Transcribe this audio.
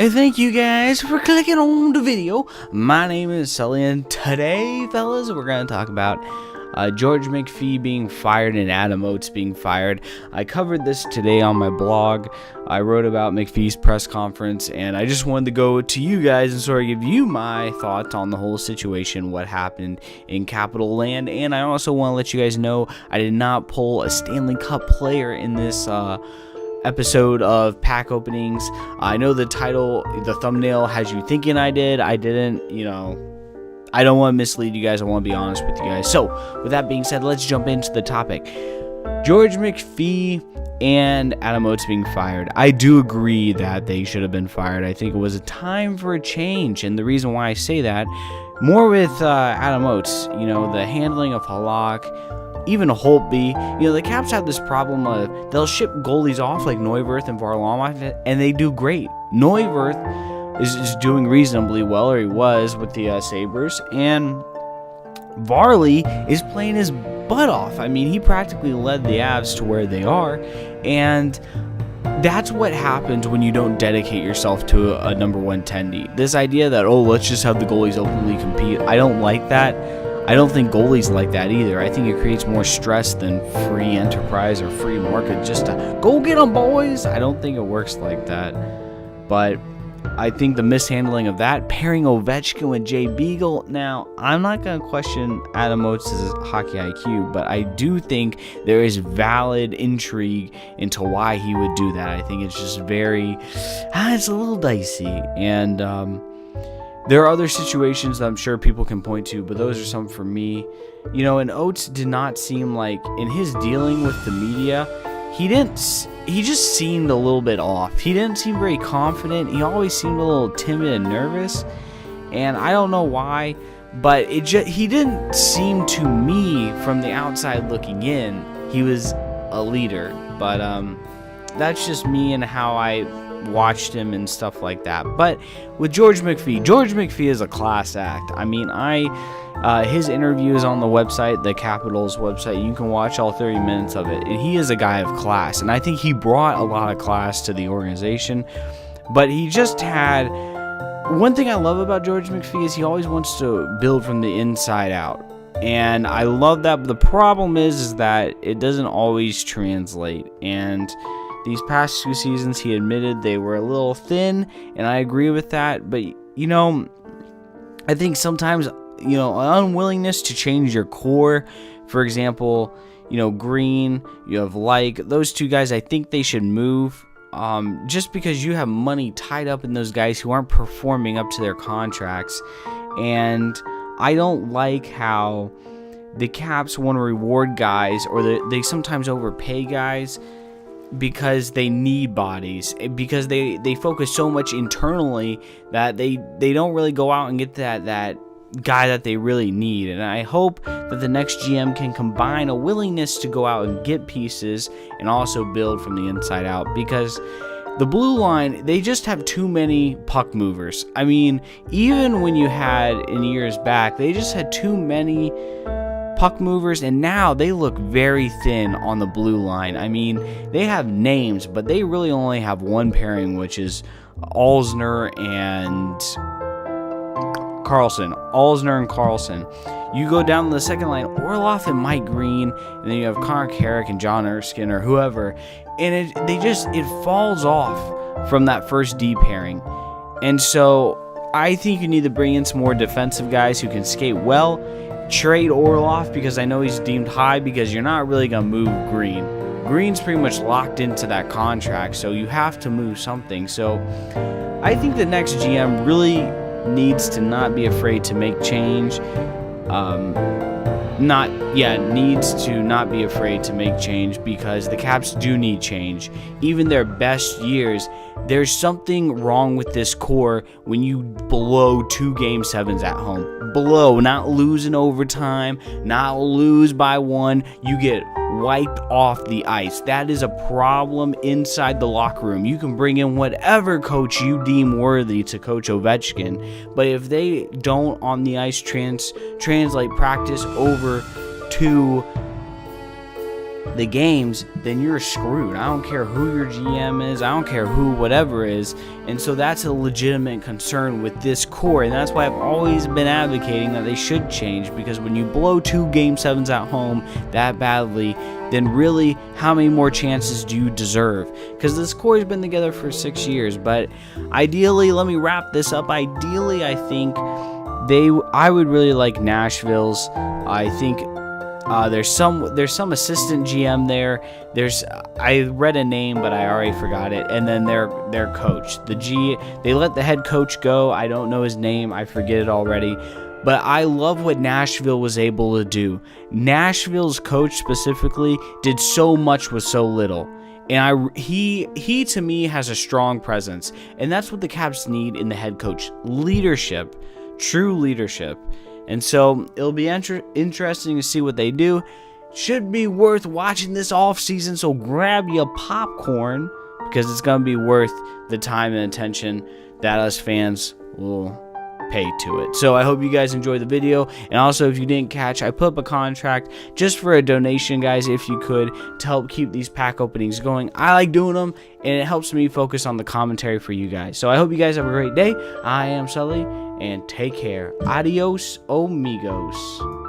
And thank you guys for clicking on the video. My name is Sully, and today, fellas, we're going to talk about George McPhee being fired and Adam Oates being fired. I covered this today on my blog. I wrote about McPhee's press conference, and I just wanted to go to you guys and sort of give you my thoughts on the whole situation, what happened in Capital Land. And I also want to let you guys know I did not pull a Stanley Cup player in this episode of pack openings. I know the title, the thumbnail has you thinking I did. I didn't, I don't want to mislead you guys. I want to be honest with you guys. So with that being said, let's jump into the topic. George McPhee and Adam Oates being fired. I do agree that they should have been fired. I think it was a time for a change, and the reason why I say that, more with Adam Oates, the handling of Halak, even Holtby. The Caps have this problem of they'll ship goalies off like Neuwirth and Varlamov, and they do great. Neuwirth is doing reasonably well, or he was with the Sabres, and Varley is playing his butt off. I mean, he practically led the Avs to where they are, and that's what happens when you don't dedicate yourself to a number one tendy. This idea that, let's just have the goalies openly compete, I don't like that. I don't think goalies like that either. I think it creates more stress than free enterprise or free market just to go get them, boys. I don't think it works like that. But I think the mishandling of that, pairing Ovechkin with Jay Beagle. Now, I'm not going to question Adam Oates' hockey IQ, but I do think there is valid intrigue into why he would do that. I think it's just it's a little dicey. And there are other situations that I'm sure people can point to, but those are some for me. And Oates did not seem like, in his dealing with the media, he just seemed a little bit off. He didn't seem very confident. He always seemed a little timid and nervous, and I don't know why, but he didn't seem to me from the outside looking in, he was a leader. But that's just me and how I watched him and stuff like that. But with George McPhee is a class act. I mean, his interview is on the website, the Capitals website. You can watch all 30 minutes of it, and he is a guy of class, and I think he brought a lot of class to the organization. But he just had one thing I love about George McPhee is he always wants to build from the inside out, and I love that. But the problem is that it doesn't always translate, and these past 2 seasons, he admitted they were a little thin, and I agree with that. But, I think sometimes, an unwillingness to change your core, for example, Green, you have those two guys, I think they should move, just because you have money tied up in those guys who aren't performing up to their contracts. And I don't like how the Caps want to reward guys, or they sometimes overpay guys, because they need bodies, because they focus so much internally that they don't really go out and get that guy that they really need. And I hope that the next GM can combine a willingness to go out and get pieces and also build from the inside out, because the blue line, they just have too many puck movers. I mean, even when you had in years back, they just had too many puck movers, and now they look very thin on the blue line. I mean, they have names, but they really only have one pairing, which is Alzner and Carlson. You go down to the second line, Orlov and Mike Green, and then you have Connor Carrick and John Erskine or whoever, and it falls off from that first D pairing. And so I think you need to bring in some more defensive guys who can skate well. Trade Orlov, because I know he's deemed high, because you're not really going to move Green. Green's pretty much locked into that contract, so you have to move something. So I think the next GM really needs to not be afraid to make change. Needs to not be afraid to make change, because the Caps do need change. Even their best years, there's something wrong with this core when you blow 2 Game 7s at home. Blow, not lose in overtime, not lose by 1. You get wiped off the ice. That is a problem inside the locker room. You can bring in whatever coach you deem worthy to coach Ovechkin, but if they don't on the ice translate practice over to the games, then you're screwed. I don't care who your GM is. I don't care who whatever is. And so that's a legitimate concern with this core. And that's why I've always been advocating that they should change, because when you blow 2 Game 7s at home that badly, then really how many more chances do you deserve? Because this core has been together for 6 years. But ideally, let me wrap this up. Ideally, I think I would really like Nashville's. I think there's some assistant GM there. I read a name, but I already forgot it. And then their coach, they let the head coach go. I don't know his name. I forget it already. But I love what Nashville was able to do. Nashville's coach specifically did so much with so little. And he to me has a strong presence. And that's what the Caps need in the head coach. Leadership. True leadership. And so it'll be interesting to see what they do. Should be worth watching this off season, so grab your popcorn, because it's going to be worth the time and attention that us fans will pay to it. So I hope you guys enjoyed the video. And also, if you didn't catch, I put up a contract just for a donation, guys, if you could, to help keep these pack openings going. I like doing them, and it helps me focus on the commentary for you guys. So I hope you guys have a great day. I am Sully, and take care. Adios, amigos.